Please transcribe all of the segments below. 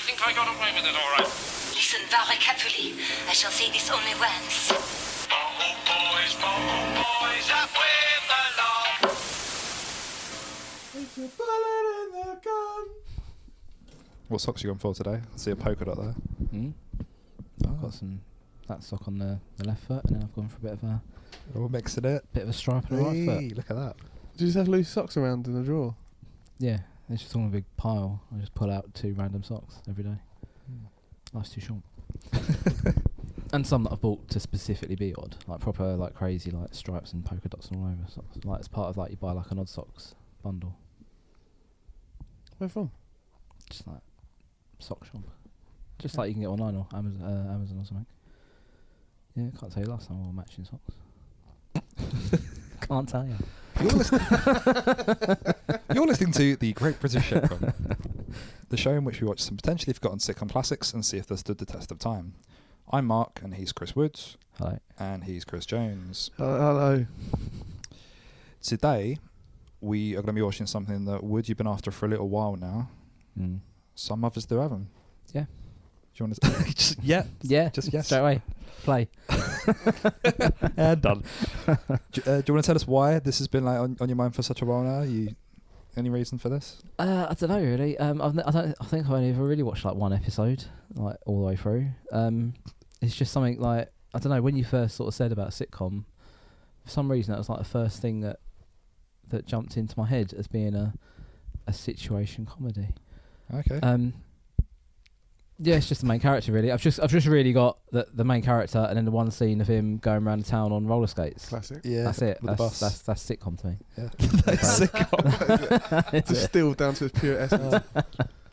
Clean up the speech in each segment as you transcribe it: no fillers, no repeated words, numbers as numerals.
think I got away with it all right. Listen very carefully. I shall say this only once. Boys, up with the law. It's a bullet in the gun. What socks you going for today? I see a polka dot there. I've got that sock on the left foot, and then I've gone for a bit of a Mixing it. stripe on the right foot. Look at that. Do you just have loose socks around in the drawer? Yeah, it's just all in a big pile. I just pull out 2 random socks every day. Life's too short. And some that I've bought to specifically be odd, like proper, like crazy, like stripes and polka dots all over socks. Like it's part of like you buy like an odd socks bundle. Where from? Just like sock shop. Just like you can get online or Amazon or something. Yeah, can't tell you last time I wore matching socks. Can't tell you. You're listening to the Great British Shitcom, the show in which we watch some potentially forgotten sitcom classics and see if they stood the test of time. I'm Mark, and he's Chris Woods. Hello. And he's Chris Jones. Hello. Today, we are going to be watching something that, Wood, you've been after for a little while now. Some of us do have them. Yeah. Do you want to... just, yeah. Just yes. Straight away. Play. And done. Do you want to tell us why this has been like on your mind for such a while now? Any reason for this? I don't know really. I think I've only ever really watched like one episode, like all the way through. It's just something like, I don't know, when you first sort of said about sitcom, for some reason that was like the first thing that jumped into my head as being a situation comedy. Okay. Yeah, it's just the main character really. I've just really got the main character and then the one scene of him going around the town on roller skates. Classic. Yeah, that's it. That's sitcom to me. Yeah. That's sitcom. It's distilled down to its pure essence.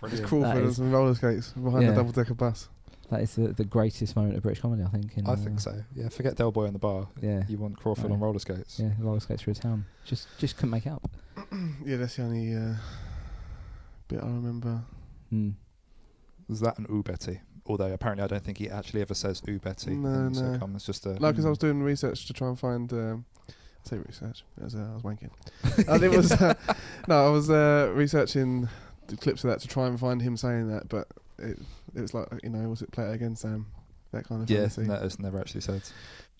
It's Crawford and some roller skates behind the double-decker bus. That is the greatest moment of British comedy, I think. I think so. Yeah, forget Del Boy in the bar. Yeah. You want Crawford on roller skates. Yeah, roller skates through a town. Just couldn't make it up. Yeah, that's the only bit I remember. Was that an ooh Betty? Although apparently I don't think he actually ever says ooh Betty in the sitcom. It's just a... No, because I was doing research to try and find... I say research, as I was wanking. And it was... I was researching the clips of that to try and find him saying that, but it was like, was it Play It Again, Sam? That kind of thing. Yeah, that is never actually said.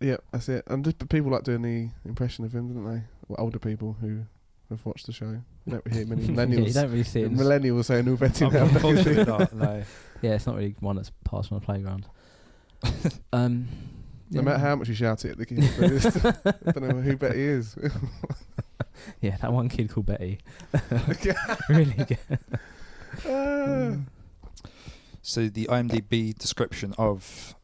Yeah, that's it. And just people like doing the impression of him, don't they? Well, older people who have watched the show. You don't hear many millennials. Yeah, you don't really see it. Millennials saying ooh Betty now. Unfortunately not, no. Yeah, it's not really one that's passed on the playground. No matter how much you shout it at the kids, they just don't know who Betty is. Yeah, that one kid called Betty. Really good. So the IMDb description of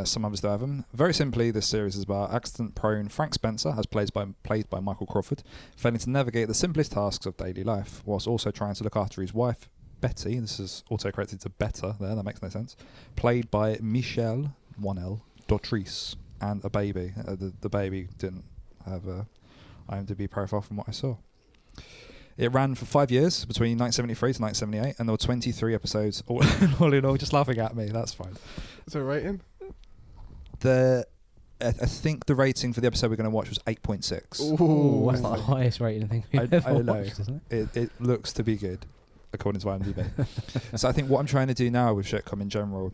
Some of Us Do Have Them. Very simply, this series is about accident-prone Frank Spencer, as played by Michael Crawford, failing to navigate the simplest tasks of daily life, whilst also trying to look after his wife, Betty. This is auto-corrected to Better there, that makes no sense. Played by Michele, 1L, Dotrice, and a baby. The baby didn't have a IMDb profile from what I saw. It ran for 5 years, between 1973 to 1978, and there were 23 episodes all in all. Just laughing at me, that's fine. So rating? I think the rating for the episode we're going to watch was 8.6. Ooh, that's not the highest rating thing we've ever watched, isn't it? It looks to be good, according to IMDb. So I think what I'm trying to do now with Shitcom in general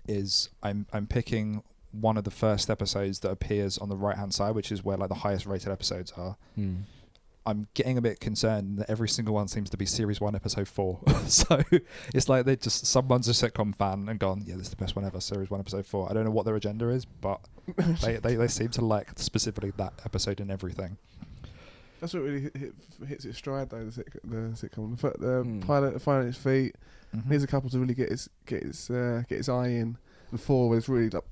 is I'm picking one of the first episodes that appears on the right-hand side, which is where like the highest rated episodes are. I'm getting a bit concerned that every single one seems to be Series 1, Episode 4. So it's like someone's a sitcom fan and gone, yeah, this is the best one ever, Series 1, Episode 4. I don't know what their agenda is, but they seem to like specifically that episode and everything. That's what really hits its stride, though, the sitcom. The pilot finding its feet. Needs a couple to really get its eye in. And 4 was really like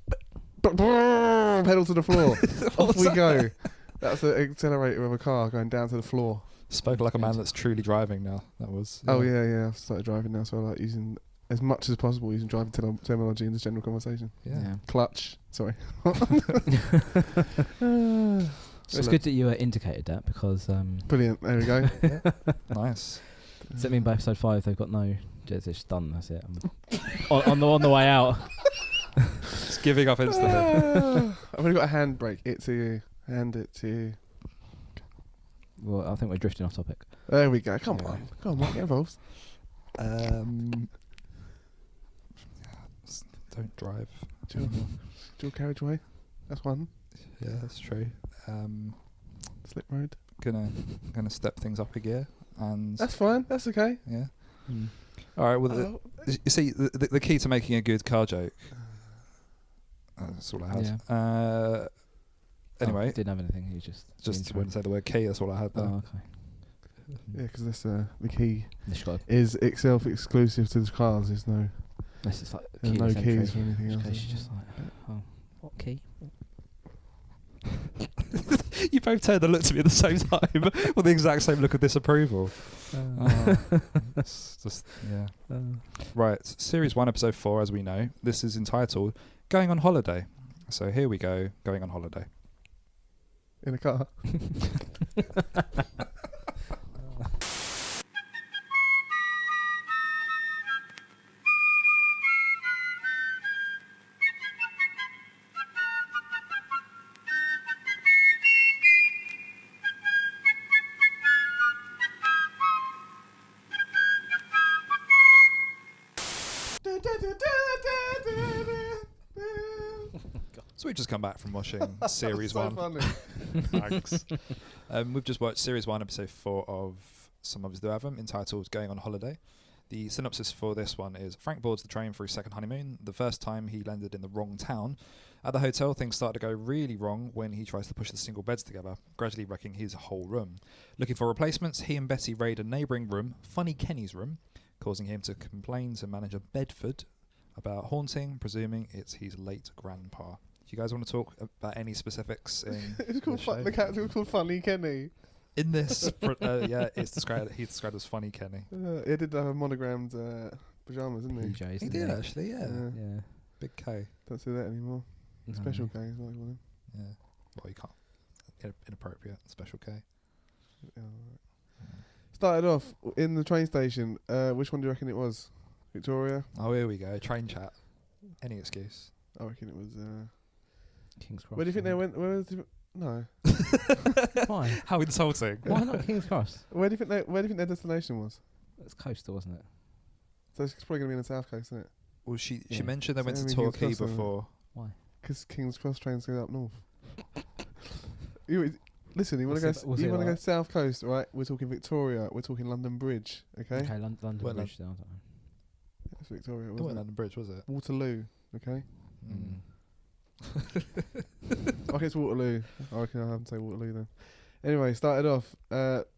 pedal to the floor. Off we go. That's the accelerator of a car going down to the floor. Spoke like a man that's truly driving now. That was. Oh yeah. I've started driving now, so I like using as much as possible using driving terminology in this general conversation. Yeah. Clutch. Sorry. It's good that you indicated that because. Brilliant. There we go. Nice. Does that mean by episode 5 they've got no? It's just done. That's it. on the way out. Just giving up instantly. I've only got a handbrake. It to you. Hand it to you. Well, I think we're drifting off topic. There we go. Come on, Mark, get involved. Don't drive. Dual carriageway. That's one. Yeah, that's true. Slip road. Gonna step things up a gear, and That's fine. That's okay. yeah. All right. Well, you see, the key to making a good car joke. That's all I had. Yeah. Anyway, didn't have anything. He just wouldn't say the word key. That's all I had there. Oh, okay. Yeah, because that's the key This got is itself exclusive to the cars. There's no this is like there's no keyless keys or entry. anything In else. case you're just like, oh, what key? You both turned and looked at me at the same time with the exact same look of disapproval. It's just yeah. Right, series 1, episode 4, as we know. This is entitled "Going on Holiday." So here we go, going on holiday. In a car. So we've just come back from watching series so 1. funny. Thanks. We've just watched series 1, episode 4 of Some of Us Do Have 'Em, entitled "Going on Holiday." The synopsis for this one is: Frank boards the train for his second honeymoon. The first time he landed in the wrong town. At the hotel, things start to go really wrong when he tries to push the single beds together, gradually wrecking his whole room. Looking for replacements, he and Betty raid a neighbouring room, Funny Kenny's room, causing him to complain to manager Bedford about haunting, presuming it's his late grandpa. Do you guys want to talk about any specifics in It's called the show? the character was called Funny Kenny. In this, yeah, he's described as Funny Kenny. He did have monogrammed pajamas, didn't he? PJs. He didn't did actually, yeah. Yeah. Big K. Don't see that anymore. No. Special K is what they call him. Yeah. Well, you can't. Inappropriate. Special K. Yeah, right. Started off in the train station. Which one do you reckon it was? Victoria? Oh, here we go. Train chat. Any excuse. I reckon it was. King's Cross. Where do you think they went? Where was no. Why? How insulting. Why not King's Cross? Where do you think their destination was? It's coastal, wasn't it? So it's probably going to be in the south coast, isn't it? Well, she Yeah. mentioned they So went to maybe King's Torquay Cross, before. Why? Because King's Cross trains go up north. Listen, you want What's to it- what's go? You it want to go like? south coast, right? We're talking Victoria. We're talking London Bridge. Okay. Okay, London Well, Bridge. I don't know. That's Victoria. It Wasn't wasn't it? London Bridge, was it? Waterloo. Okay. Mm. Okay, it's Waterloo. I reckon I haven't say Waterloo then. Anyway, started off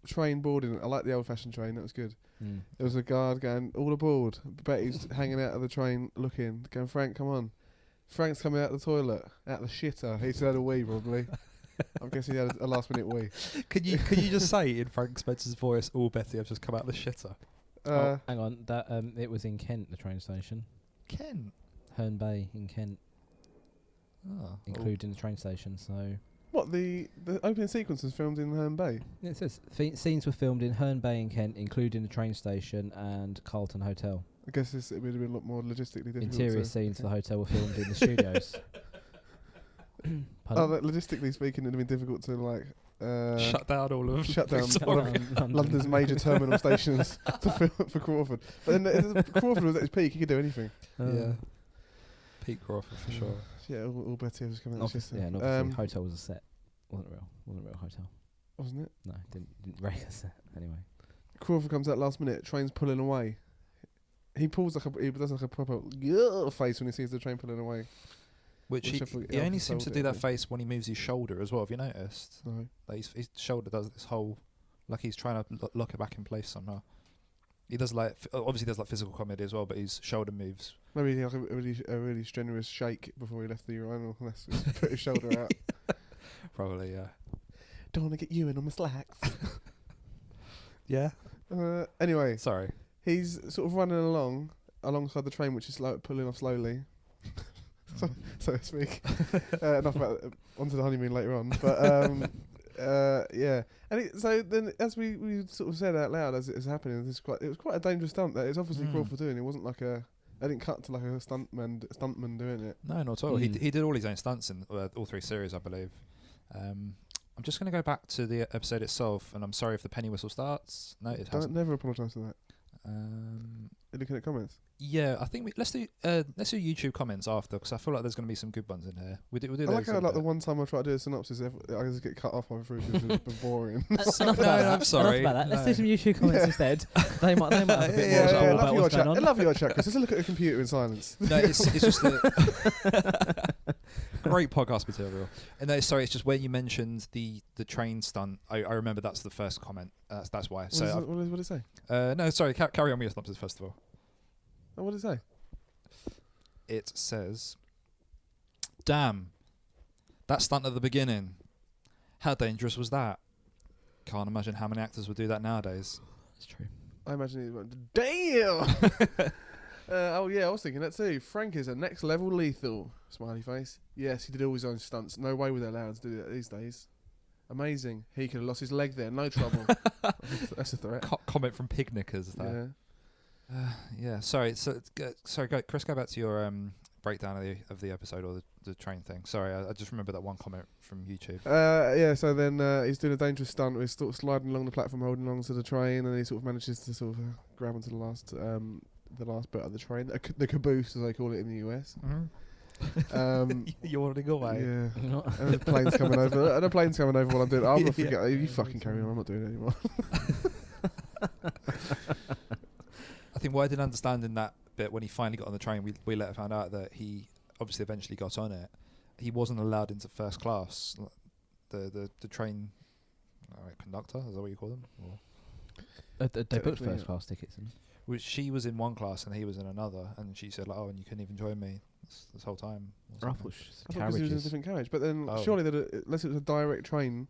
train boarding. I like the old-fashioned train. That was good. Mm. There was a guard going all aboard. Betty's hanging out of the train, looking, going, Frank, come on. Frank's coming out the toilet, out the shitter. He's had a wee, probably. I'm guessing he had a last-minute wee. Could you just say in Frank Spencer's voice, "Oh, Betty, I've just come out the shitter"? Oh, hang on. That it was in Kent, the train station. Ken. Herne Bay in Kent, Oh, including the train station. So What, the opening sequence was filmed in Herne Bay? it says scenes were filmed in Herne Bay in Kent, including the train station and Carlton Hotel. I guess it would have been a lot more logistically difficult. Interior scenes of the hotel were filmed in the studios. Oh, Pardon? that, logistically speaking, it would have been difficult to like shut down all of shut down Victoria. all of London's major terminal stations to film for Crawford. But then Crawford was at his peak; he could do anything. Yeah. Pete Crawford for sure. Yeah, all Betty was coming out the shitter. Yeah, and obviously hotel was a set. Wasn't a real hotel. wasn't it? No, didn't rate a set anyway. Crawford comes out last minute. Train's pulling away. He pulls he does like a proper face when he sees the train pulling away. Which Which I he forget- only Alfred seems to sold do it, that I think. face when he moves his shoulder as well. Have you noticed? No. Like his shoulder does this whole, like he's trying to lock it back in place somehow. He does like obviously does like physical comedy as well, but his shoulder moves. Maybe he had a really strenuous shake before he left the urinal. Let's just put his shoulder out. Probably, yeah. Don't want to get you in on my slacks. Yeah. Anyway, Sorry. he's sort of running alongside the train, which is like pulling off slowly, so to speak. Enough about onto the honeymoon later on, but yeah. And so then, as we sort of said out loud as it was happening, it was quite a dangerous stunt. That it's obviously Crawford doing. It wasn't like I didn't cut to like a stuntman doing it. No, not at all. He did all his own stunts in all 3 series, I believe. I'm just going to go back to the episode itself, and I'm sorry if the penny whistle starts. No, it hasn't. Never apologise for that. looking at comments. Yeah, I think let's do YouTube comments after, because I feel like there's going to be some good ones in here. We'll do I like those how in a like the bit. one time I try to do a synopsis, I just get cut off halfway through because it's been boring. Enough No, about that. I'm sorry. Enough about that. Let's No. do some YouTube comments instead. They might have a bit Yeah, more yeah, about love your what's chat. going on. Love your chat, Chris. Let's look at a computer in silence. No, it's just great podcast material. And no, sorry, it's just when you mentioned the train stunt. I remember that's the first comment. That's why. What did it say? No, sorry. Carry on with your synopsis first of all. Oh, what did it say? It says, "Damn, that stunt at the beginning. How dangerous was that? Can't imagine how many actors would do that nowadays." That's true. I imagine he went, damn! Oh yeah, I was thinking that too. Frank is a next level lethal. Smiley face. Yes, he did all his own stunts. No way were they allowed to do that these days. Amazing. He could have lost his leg there. No trouble. That's a threat. Comment from Pignickers there. Yeah. Yeah. Sorry. Sorry. Go, Chris. Go back to your breakdown of the episode or the train thing. Sorry, I just remember that one comment from YouTube. Yeah. So then he's doing a dangerous stunt. He's sort of sliding along the platform, holding on to the train, and he sort of manages to sort of grab onto the last bit of the train, the caboose as they call it in the US. You already got away. Yeah. And the plane's coming over. And the plane's coming over while I'm doing it. I'm gonna forget. You fucking carry on. I'm not doing it anymore. I think what I didn't understand in that bit when he finally got on the train, we later found out that he obviously eventually got on it. He wasn't allowed into first class. The train conductor, is that what you call them? Or They booked first class tickets. which she was in one class and he was in another, and she said like, "Oh, and you couldn't even join me this whole time." I thought I thought because he was in a different carriage, but then Oh. surely that unless it was a direct train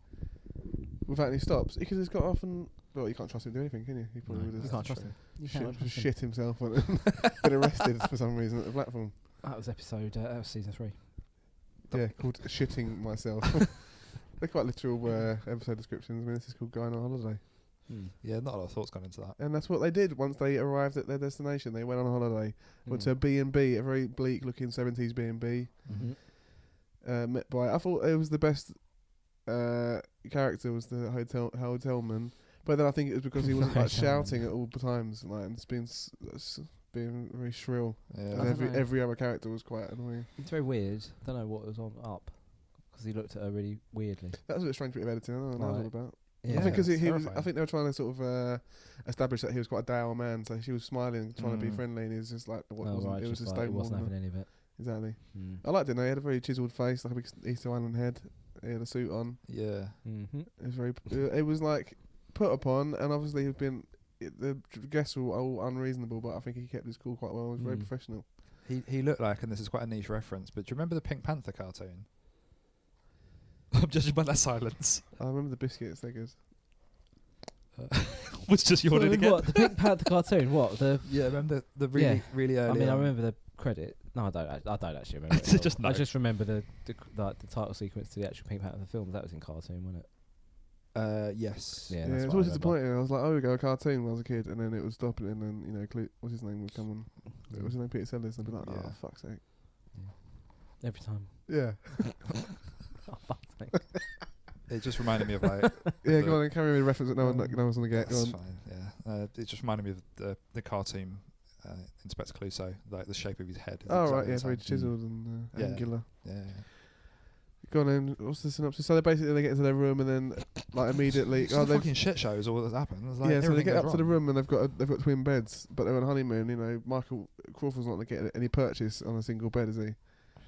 without any stops, he could have just got off and you can't trust him to do anything, can you? He probably would have You can't trust him. You shit, cannot trust him. shit himself and been arrested for some reason at the platform. That was season 3. Yeah, called shitting myself. They're quite literal episode descriptions. I mean, this is called going on holiday. Yeah, not a lot of thoughts gone into that. And that's what they did once they arrived at their destination. They went on holiday, went to a B&B, a very bleak-looking 70s B&B. Met by, I thought it was the best character was the hotelman, but then I think it was because he wasn't like shouting at all times, like, and it's being very shrill. Yeah. And every other character was quite annoying. It's very weird. I don't know what was on up because he looked at her really weirdly. That was a bit strange bit of editing. I don't know what it's all about. Yeah. I think because it's he was. terrifying. I think they were trying to sort of establish that he was quite a dour man. So she was smiling, trying to be Mm. friendly, and he was just like, Oh, right, it was just a like, he stone wasn't wall. having any of it. Exactly. Mm. I liked it. No, he had a very chiseled face, like a big Easter Island head. He had a suit on. Yeah. Mm-hmm. It was very. It was like put upon, and obviously he'd been. The guests were all unreasonable, but I think he kept his cool quite well. He was very professional. He looked like, and this is quite a niche reference, but do you remember the Pink Panther cartoon? I'm judging by that silence. I remember the biscuits. They're good. Was just yawning again. What, the Pink Panther cartoon? What? Yeah, remember the really really early. I mean, I on? remember the credit. No, I don't actually remember. It Just no. I just remember the title sequence to the actual Pink Panther film. That was in cartoon, wasn't it? Yes. Yeah, Yeah, that's it was what I always remember. disappointing. I was like, oh, we go a cartoon when I was a kid, and then it would stop, and then what's his name would come on. It was his name, Peter Sellers, and I'd be like, Yeah. oh, fuck's sake. Every time. Yeah. Oh, fuck's sake. It just reminded me of like. Yeah, go on and carry me the reference that no one's gonna get. Go That's on. fine. Yeah. It just reminded me of the cartoon Inspector Clouseau, like the shape of his head. is Oh exactly right, yeah, the very same. chiseled and Yeah. angular. Yeah. Go on then. What's the synopsis? So they basically get into their room and then like immediately. It's a fucking shit show is all that's happened. It's like Yeah, so they everything get goes up to the wrong. room and they've got twin beds, but they're on honeymoon. Michael Crawford's not going to get any purchase on a single bed, is he?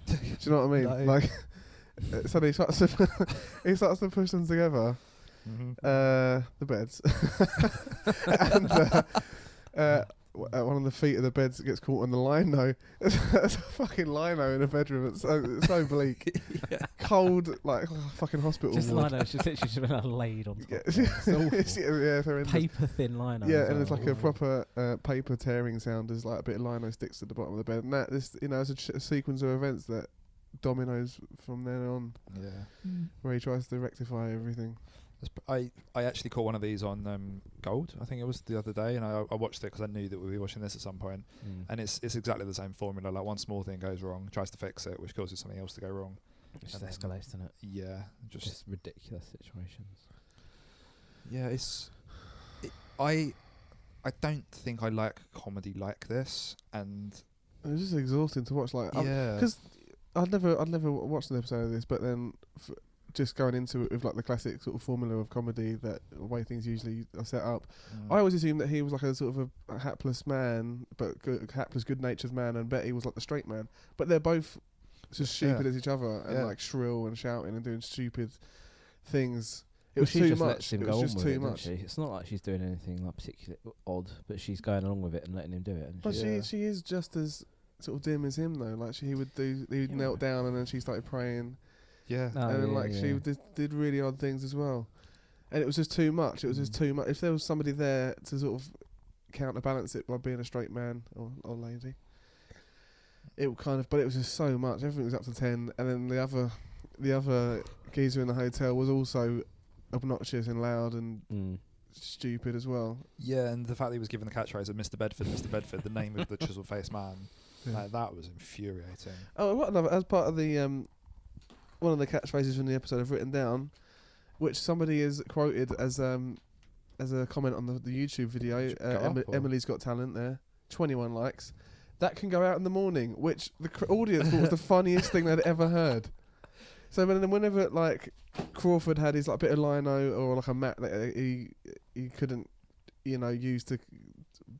Do you know what I mean? No. Like, so he starts to push them together, Mhm. the beds, and one of the feet of the beds gets caught on the lino. There's a fucking lino in a bedroom. It's so bleak, cold, like fucking hospital. Just ward. lino. It's just literally just been laid on top. Yeah, It's awful. yeah, horrendous. Paper thin lino. Yeah, as and there's well. like a proper paper tearing sound as like a bit of lino sticks to the bottom of the bed, and that this is a sequence of events that dominoes from then on, Yeah. where he tries to rectify everything. I actually caught one of these on Gold, I think it was the other day, and I watched it because I knew that we'd be watching this at some point. And it's exactly the same formula. Like one small thing goes wrong, tries to fix it, which causes something else to go wrong. It just and then- escalates, doesn't it? Yeah, Just ridiculous situations. yeah. I I don't think I like comedy like this, and It was just exhausting to watch. Like, yeah, because I'd never watched an episode of this, but then just going into it with like the classic sort of formula of comedy, that way things usually are set up. I always assumed that he was like a sort of a hapless man, but hapless, good-natured man, and Betty was like the straight man. But they're both just stupid as each other, and like shrill and shouting and doing stupid things. It was too much. It was just too much. It's not like she's doing anything like particularly odd, but she's going along with it and letting him do it. But she is just as sort of dim as him though. Like he would knelt down and then she started praying. Yeah, and then she did really odd things as well, and it was just too much. It was just too much. If there was somebody there to sort of counterbalance it by being a straight man or lady, it would kind of. But it was just so much. Everything was up to 10, and then the other geezer in the hotel was also obnoxious and loud and stupid as well. Yeah, and the fact that he was given the catchphrase of Mr. Bedford, the name of the chisel-faced man, that was infuriating. Oh, what another, as part of the one of the catchphrases from the episode I've written down, which somebody has quoted as a comment on the YouTube video. Emily's Got Talent there, 21 likes. That can go out in the morning, which the audience thought was the funniest thing they'd ever heard. So whenever like Crawford had his like bit of lino or like a mat that he couldn't use to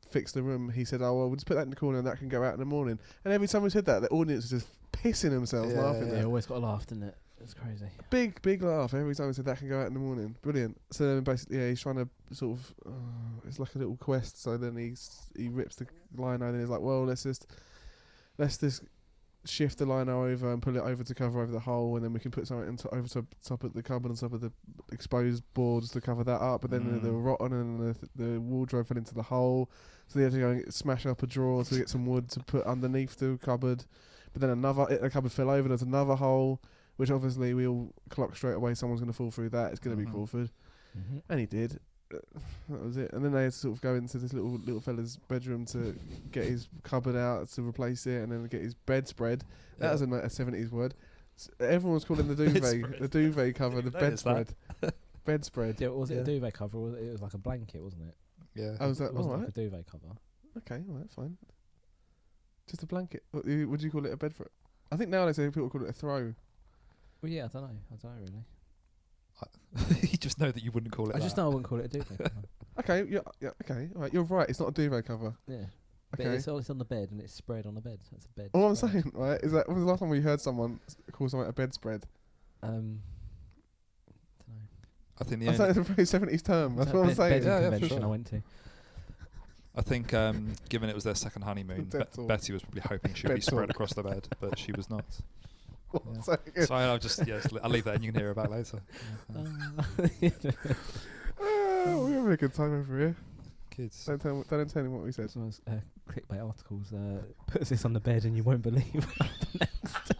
fix the room, he said, "Oh well, we'll just put that in the corner and that can go out in the morning." And every time we said that, the audience was just pissing themselves laughing. Yeah, always got a laugh, didn't it? It's crazy. Big laugh every time we said that can go out in the morning. Brilliant. So then basically, he's trying to sort of it's like a little quest. So then he rips the lino and he's like, "Well, let's just shift the lino over and pull it over to cover over the hole, and then we can put something over top of the cupboard on top of the exposed boards to cover that up." But then they were rotten and the wardrobe fell into the hole, so they had to go and smash up a drawer to get some wood to put underneath the cupboard. But then the cupboard fell over, there's another hole, which obviously we all clocked straight away someone's going to fall through that. It's going to be Crawford. And he did. That was it. And then they had to sort of go into this little fella's bedroom to get his cupboard out to replace it, and then get his bedspread. That was a 70s word. Everyone was calling the duvet cover the bedspread. Bedspread. Yeah, was it a duvet cover? Or it was like a blanket, wasn't it? Yeah. I was like, it wasn't like a duvet cover. Okay, all right, fine. Just a blanket. Would you call it a bed for it? I think nowadays people call it a throw. Well, yeah, I don't know really. You just know that you wouldn't call it. I just know I wouldn't call it a duvet cover. Okay, yeah, okay, all right. You're right. It's not a duvet cover. Yeah. Okay. But it's on the bed and it's spread on the bed. So it's a bed. All I'm saying, right, is that when was the last time we heard someone call something a bedspread? Don't know. I think it's a very 70s term. That's what I'm saying. Convention I went to. I think, given it was their second honeymoon, Betty was probably hoping she'd be spread across the bed, but she was not. Yeah. So I'll just I'll leave that and you can hear about it later. We're having a good time over here. Kids. Don't tell me what we said. Some clickbait articles puts this on the bed and you won't believe what happened next.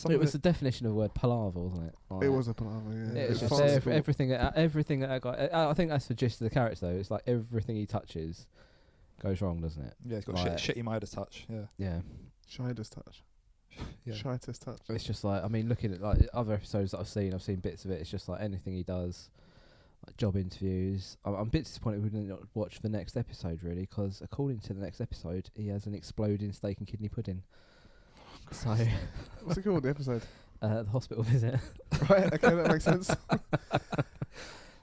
It was the definition of the word palaver, wasn't it? Like, it was a palaver, yeah. It's just everything that guy. I think that's the gist of the character, though. It's like everything he touches goes wrong, doesn't it? Yeah, it's got shitty Midas touch. Yeah. Yeah. Shidas touch. Yeah. Shitas touch. It's just like, I mean, looking at like other episodes that I've seen bits of it. It's just like anything he does, like job interviews. I'm a bit disappointed we didn't watch the next episode, really, because according to the next episode, he has an exploding steak and kidney pudding. So, what's it called? The episode? The hospital visit. Right. Okay, that makes sense.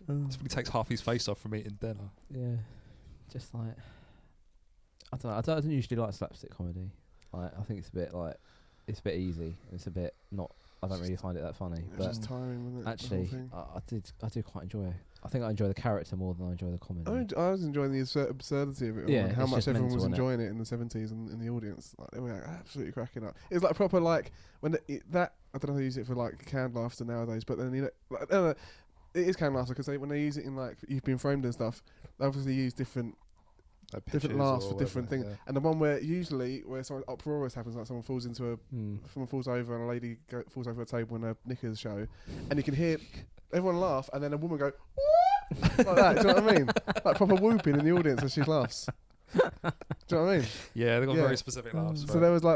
This really takes half his face off from eating dinner. Yeah, just like I don't know. I don't usually like slapstick comedy. Like, I think it's a bit easy. It's a bit not. I don't really find it that funny. It's but just tiring, wasn't it? Actually, I do quite enjoy it. I think I enjoy the character more than I enjoy the comedy. I was enjoying the absurdity of it all, and how much everyone was enjoying it in the 70s and in the audience. Like, they were like, absolutely cracking up. It's like proper, like, when that, I don't know if they use it for like canned laughter nowadays, but then, it is canned laughter because when they use it in like You've Been Framed and stuff, they obviously use different laughs for different things. Yeah. And the one where something uproarious happens, like someone falls over and a lady falls over a table when her knickers show, and you can hear everyone laugh, and then a woman go, "What?" like that. Do you know what I mean? Like proper whooping in the audience as she laughs. Do you know what I mean? Yeah, they got very specific laughs. So there was a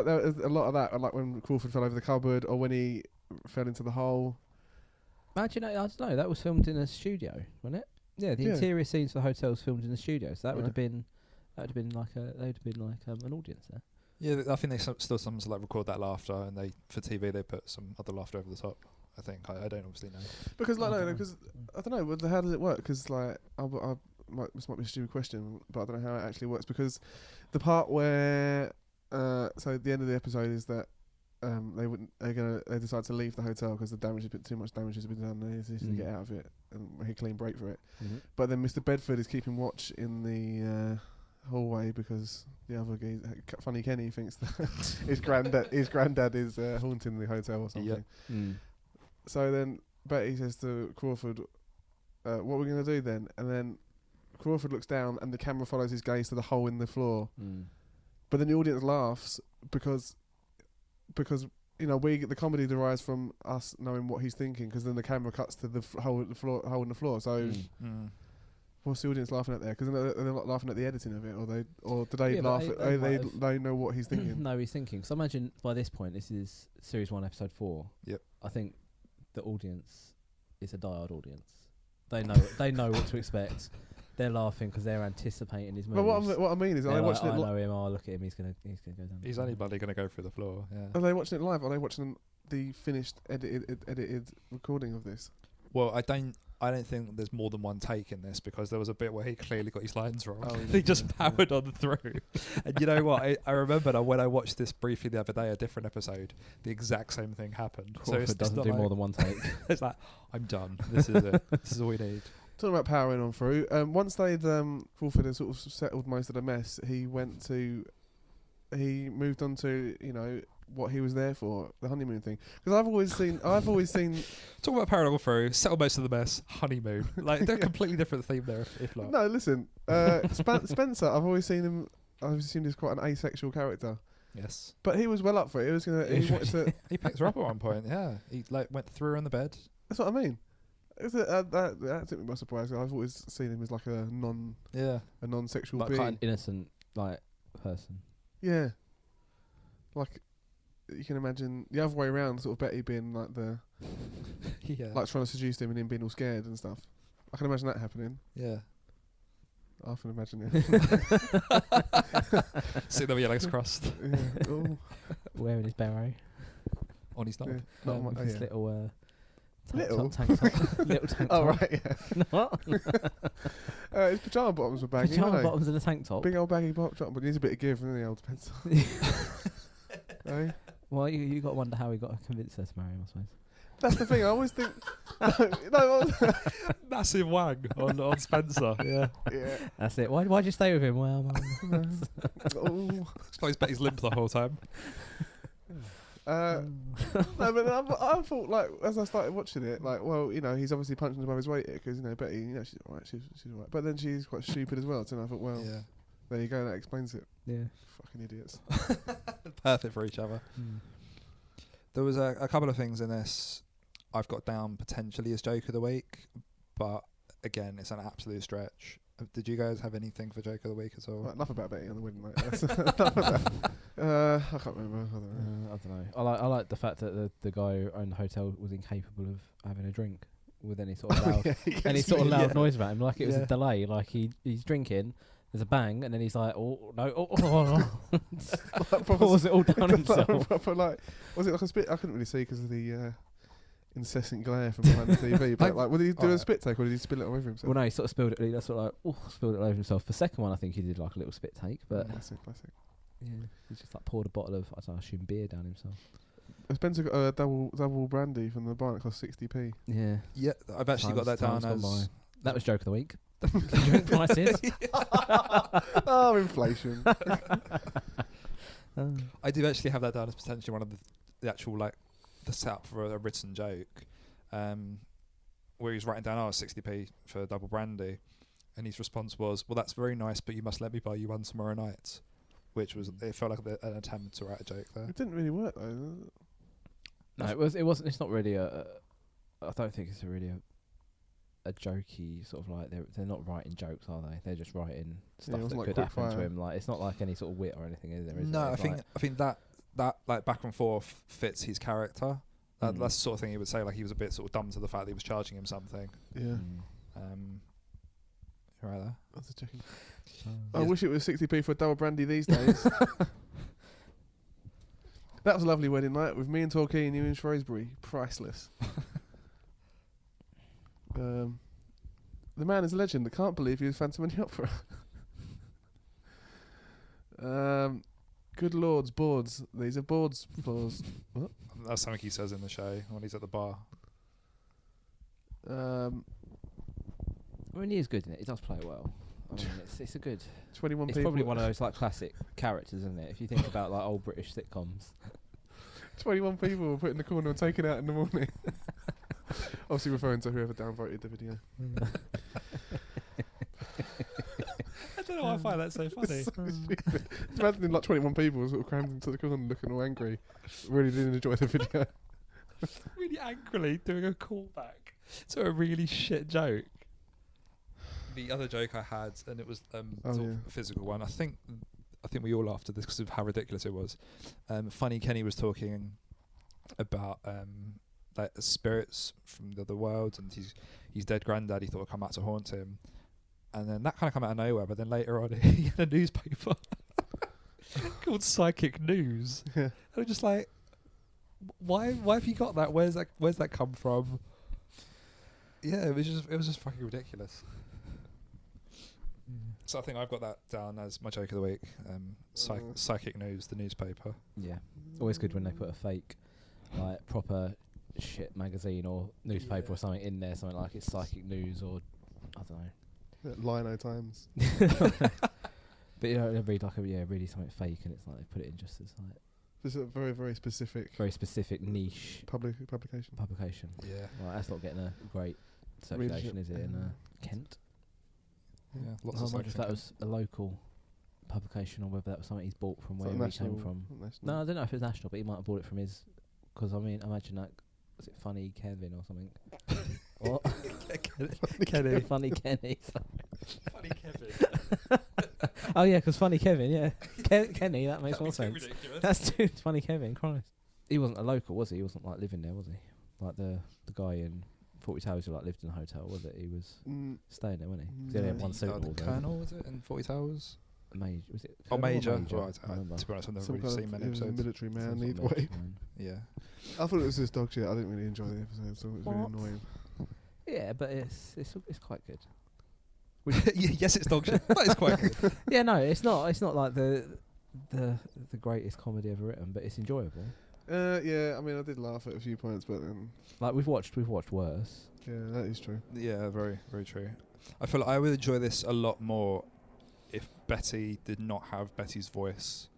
lot of that, like when Crawford fell over the cupboard, or when he fell into the hole. Actually, no, I don't know. That was filmed in a studio, wasn't it? Yeah, the interior scenes for the hotel was filmed in a studio, so that would have been like an audience there. Yeah, I think they still sometimes like record that laughter, and they for TV they put some other laughter over the top. I think I don't obviously know because like because I don't know. Well, how does it work? Because like this might be a stupid question, but I don't know how it actually works. Because the part where so the end of the episode is that they decide to leave the hotel because too much damage has been done. They need to get out of it and make a clean break for it. Mm-hmm. But then Mr. Bedford is keeping watch in the hallway because the other guy, Funny Kenny, thinks that his granddad is haunting the hotel or something. Yep. Mm. So then Betty says to Crawford, "What are we going to do then?" And then Crawford looks down and the camera follows his gaze to the hole in the floor. Mm. But then the audience laughs because the comedy derives from us knowing what he's thinking, because then the camera cuts to the hole in the floor. So what's the audience laughing at there? Because they're not laughing at the editing of it, or do they laugh at? They know what he's thinking. No, he's thinking. So imagine by this point, this is series 1, episode 4. Yep. I think the audience is a diehard audience. They know what to expect. They're laughing because they're anticipating his moves. But what I mean is, are they watching it? I know him. Oh, look at him. He's gonna go down. He's only bloody gonna go through the floor. Yeah. Are they watching it live? Are they watching the finished edited recording of this? Well, I don't think there's more than one take in this, because there was a bit where he clearly got his lines wrong. Oh, he just powered on through. And you know what? I remember that when I watched this briefly the other day, a different episode, the exact same thing happened. Crawford doesn't do more than one take. It's like, I'm done. This is it. This is all we need. Talking about powering on through. Once Crawford had sort of settled most of the mess, he moved on to what he was there for, the honeymoon thing. Because I've always seen. Talk about powering on through. Settle most of the mess. Honeymoon. Like they're a completely different theme there. If not. No, listen. Spencer. I've always seen him. I've assumed he's quite an asexual character. Yes. But he was well up for it. He wanted to. He picked her up at one point. Yeah. He went through her on the bed. That's what I mean. That took me by surprise. I've always seen him as like a non-sexual like being, quite an innocent person. Yeah, like you can imagine the other way around, sort of Betty being like like trying to seduce him and him being all scared and stuff. I can imagine that happening. Yeah, I can imagine it. Sitting there with your legs crossed, wearing his barrow on his knob, his little. Little tank top. Little tank top. Oh right, yeah. What? His pyjama bottoms were baggy. Pyjama bottoms and a tank top. Big old baggy pyjama, but he needs a bit of give, doesn't he, old Spencer? Hey? Well, you got to wonder how he got to convince her to marry him, I suppose. That's the thing. I always think. Massive wang on Spencer. Yeah. That's it. Why'd you stay with him? Well, I suppose Betty's limp the whole time. No, but I thought, like, as I started watching it, like, well, he's obviously punching above his weight here because, Betty, she's all right, she's all right. But then she's quite stupid as well, so I thought, well, there you go, that explains it. Yeah. Fucking idiots. Perfect for each other. Mm. There was a couple of things in this I've got down potentially as joke of the week, but again, it's an absolute stretch. Did you guys have anything for joke of the week at all? Enough about Betty on the wedding night. I can't remember. I don't know. I like the fact that the guy who owned the hotel was incapable of having a drink with any sort of loud noise about him. Like it was a delay. Like he's drinking, there's a bang, and then he's like, oh no, pours it all down himself. Was it like a spit? I couldn't really see because of the incessant glare from behind the TV. But would he do a spit take or did he spill it all over himself? Well, no, he sort of spilled it. That's sort of spilled it all over himself. The second one, I think he did like a little spit take, but classic. Yeah, he just like poured a bottle of I assume beer down himself. Spencer got a double brandy from the bar. It cost 60p. Yeah, I've actually got that down as that was joke of the week. Drink prices. Inflation. I do actually have that down as potentially one of the actual the setup for a written joke, where he's writing down 60p for double brandy, and his response was, well, that's very nice, but you must let me buy you one tomorrow night, which was, it felt like an attempt to write a joke there. It didn't really work though. No, it wasn't. It's not really I don't think it's really a jokey sort of like they're not writing jokes, are they? They're just writing stuff that could happen to him. Like it's not like any sort of wit or anything, is there? No, I think that like back and forth fits his character. That's the sort of thing he would say. Like he was a bit sort of dumb to the fact that he was charging him something. Yeah. You're right there. I was checking. I wish it was 60p for a double brandy these days. That was a lovely wedding night with me and Torquay and you in Shrewsbury. Priceless. The man is a legend. I can't believe he was Phantom of the Opera. Good lords, boards. These are boards floors. What? That's something he says in the show when he's at the bar. I mean, he is good in it. He does play well. I mean, it's a good. 21 It's people. probably one of those like classic characters, isn't it? If you think about like old British sitcoms. 21 people were put in the corner and taken out in the morning. Obviously referring to whoever downvoted the video. I don't know why I find that so funny. Imagine like 21 people sort of crammed into the corner looking all angry. Really didn't enjoy the video. Really angrily doing a callback to a really shit joke. The other joke I had, and it was sort of a physical one. I think we all laughed at this because of how ridiculous it was. Funny Kenny was talking about like spirits from the other world, and his dead granddad he thought would come out to haunt him, and then that kind of come out of nowhere. But then later on, he had a newspaper called Psychic News. Yeah. And I'm just like, why have you got that? Where's that come from? Yeah, it was just fucking ridiculous. So I think I've got that down as my joke of the week. Psychic News, the newspaper. Yeah, always good when they put a fake, like proper shit magazine or newspaper or something in there, something like it's Psychic News or I don't know. Lino Times. But you know, they read like really something fake, and it's like they put it in just as like Just a very, very specific niche publication. Yeah. Well, that's not getting a great circulation, is it? In Kent. Yeah, I lots of wonder if that was a local publication or whether that was something he's bought from where he came from. No, I don't know if it's national, but he might have bought it from his. Because I mean, imagine that. Was it Funny Kevin or something? What? Kenny. Funny Kenny. Funny Kevin. Oh yeah, because Funny Kevin, yeah. Kenny, that makes more sense. Ridiculous. That's too Funny Kevin, Christ. He wasn't a local, was he? He wasn't like living there, was he? Like the guy in 40 Towers who like lived in a hotel, was it? He was staying there, wasn't he? 'Cause he only had one Super Bowl. The Colonel, was it, in 40 Towers? Major, was it? Oh, Major. Right, Right, to be honest, I've never really seen many It was a episodes. military man, Some sort of either way. military man. Yeah. I thought it was just dog shit. I didn't really enjoy the episode, so it was really What? annoying. Yeah, but it's quite good. Yes, it's dog shit. That is quite good. Yeah, no, it's not like the greatest comedy ever written, but it's enjoyable. Yeah, I mean, I did laugh at a few points, but then Like we've watched worse. yeah, that is true. Yeah, very, very true. I feel like I would enjoy this a lot more if Betty did not have Betty's voice.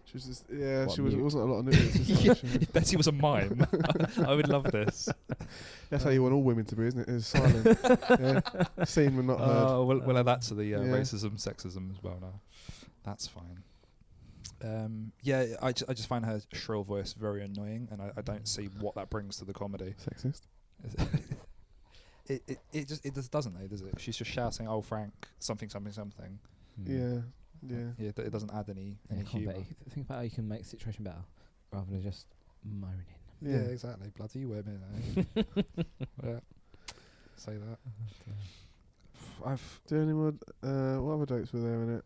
She was just, yeah, What, she was. It mute? wasn't a lot of nuance. If Betty was a mime, I would love this. That's how you want all women to be, isn't it? It's silent. Yeah. Seen but not heard. Oh, we'll add that to the yeah. racism, sexism as well now. That's fine. Yeah, I just find her shrill voice very annoying, and I don't see what that brings to the comedy. Sexist. It just doesn't, though, does it? She's just shouting, "Oh, Frank, something, something, something." Yeah, yeah. Yeah, it doesn't add any humour. Think about how you can make the situation better, rather than just moaning. Yeah, exactly. Bloody women. Eh? Yeah. Say that. Do any more? What other jokes were there in it?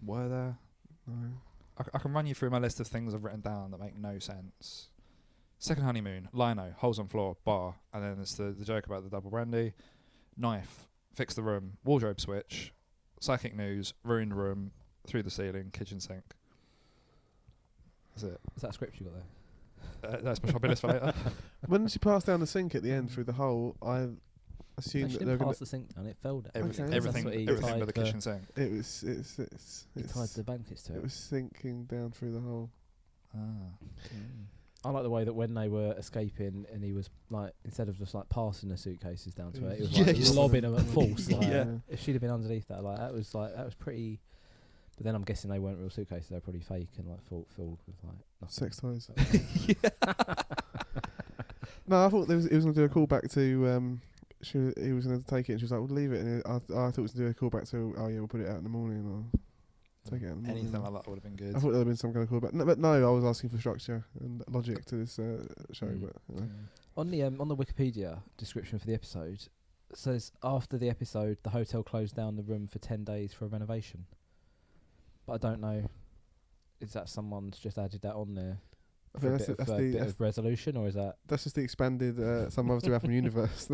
Were there? No. I can run you through my list of things I've written down that make no sense. Second honeymoon, lino, holes on floor, bar, and then there's the joke about the double brandy, knife, fix the room, wardrobe switch, psychic news, ruined room, through the ceiling, kitchen sink. That's it. Is that a script you got there? That's my shopping list for later. When she passed down the sink at the end through the hole, I assumed She that they were didn't going pass the sink down; it fell down. Okay. Everything That's what he but the tied kitchen sink. He tied the blankets to It it. was sinking down through the hole. Ah. I like the way that when they were escaping, and he was like, instead of just like passing the suitcases down to her, he was Yeah, like just- lobbing them at force. Like, Yeah. If she'd have been underneath that, that was pretty. But then I'm guessing they weren't real suitcases; they were probably fake and like filled with like nothing. Sex toys. No, I thought he was going to do a callback to. He was going to take it, and she was like, "We'll leave it." And I thought it was going to do a callback to, "Oh yeah, we'll put it out in the morning." Or Take it out in the Anything morning. like that would have been good. I thought there would have been some kind of callback. No, but no, I was asking for structure and logic to this show. But you know. On the Wikipedia description for the episode, it says after the episode, the hotel closed down the room for 10 days for a renovation. But I don't know, is that someone's just added that on there I for think a bit of resolution, or is that that's just the expanded Some Mothers Do Have Them universe.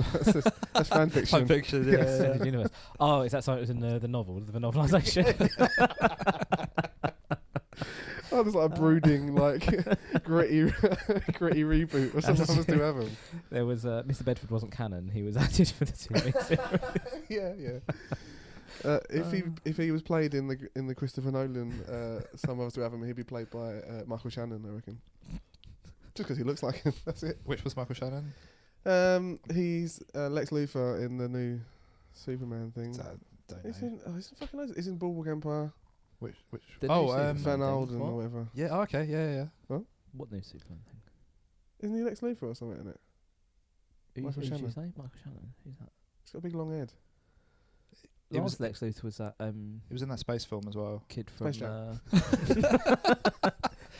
that's fan fiction. Fan fiction, yeah. Extended universe? Oh, is that something that was in the novel, the novelisation? Oh, there's like a brooding, like gritty reboot of Some Mothers Do Have Them. There was Mr. Bedford wasn't canon; he was added for the TV series. Yeah. If he was played in the Christopher Nolan Some Mothers Do Have Them, he'd be played by Michael Shannon, I reckon. Just because he looks like him. That's it. Which was Michael Shannon? He's Lex Luthor in the new Superman thing. Don't know. He's in Bulwark Empire. Which? The Oh, new Superman Van thing. Alden What? or whatever. Yeah. Oh, okay. Yeah. What new Superman thing? Isn't he Lex Luthor or something in it? Michael Who did you Shannon. say? Michael Shannon. Who's that? He's got a big long head. It was- Last Lex Luthor was that He was in that space film as well. kid from Space Jam.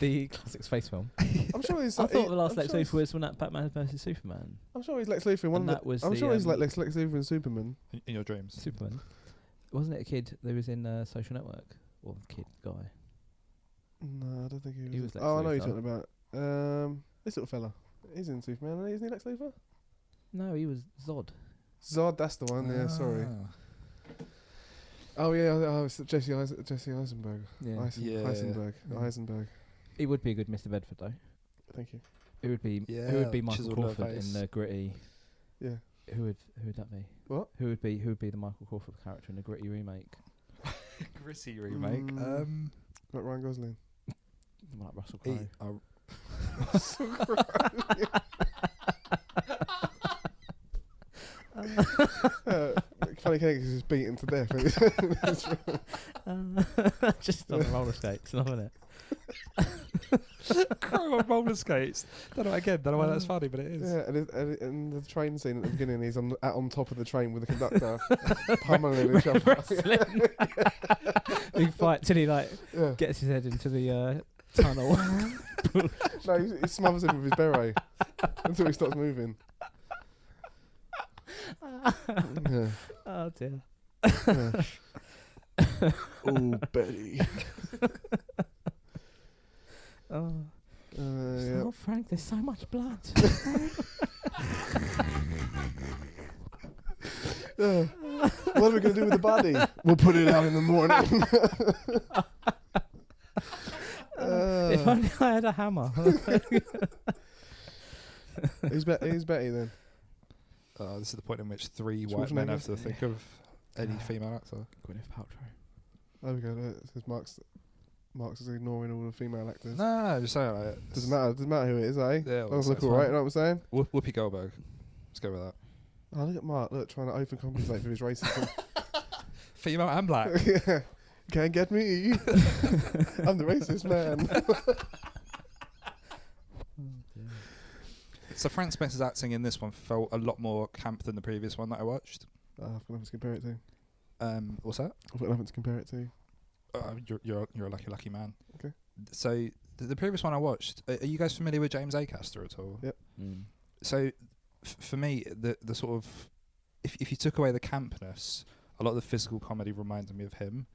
the classic space film. I'm sure he's. I thought the last I'm Lex sure Luthor was when that Batman vs Superman. I'm sure he's Lex Luthor in one And of that the. was I'm the, sure he's like Lex Luthor in Superman. In your dreams. Superman. Wasn't it a kid that was in Social Network? Or the kid guy? No, I don't think he was. He was Lex I know who you're Luthor. talking about. This little fella. He's in Superman, isn't he Lex Luthor? No, he was Zod. Zod, that's the one. Yeah, sorry. Ah. Oh yeah, it's Jesse Eisenberg. Yeah. Heisenberg. Yeah. Heisenberg. He would be a good Mr. Bedford though. Thank you. Who would be Yeah, who would be Michael chiseled lower Crawford face. in the gritty? Yeah. Who would that be? What? Who would be the Michael Crawford character in the gritty remake? Gritty remake. Like Ryan Gosling. Like Russell Crowe. Funny cake is just beaten to death. Just on the roller skates, isn't it? Crow on roller skates. Don't know why that's funny, but it is. Yeah, and the train scene at the beginning, he's on top of the train with the conductor, pummeling each other. Big fight till he Yeah. gets his head into the tunnel. No, he smothers him with his beret until he stops moving. Yeah. Oh dear. Yeah. Oh, Betty. Oh. Yeah. Oh, Frank, there's so much blood. What are we going to do with the body? We'll put it out in the morning. If only I had a hammer. Who's Betty then? This is the point in which three white men Schwarzenegger? have to think of any female actor. Gwyneth Paltrow. There we go. It says Mark's is ignoring all the female actors. No, just saying like Doesn't matter who it is, eh? Yeah, As long well, as look that's alright, fine. you know what I'm saying? Whoopi Goldberg. Let's go with that. Oh, look at Mark, trying to overcompensate for his racism. Female and black. Yeah. Can't get me. I'm the racist man. So Frank Spencer's acting in this one felt a lot more camp than the previous one that I watched. I've got nothing to compare it to. What's that? I've got nothing to compare it to. You're a lucky man. Okay. So the previous one I watched. Are you guys familiar with James Acaster at all? Yep. So for me, the sort of if you took away the campness, a lot of the physical comedy reminded me of him.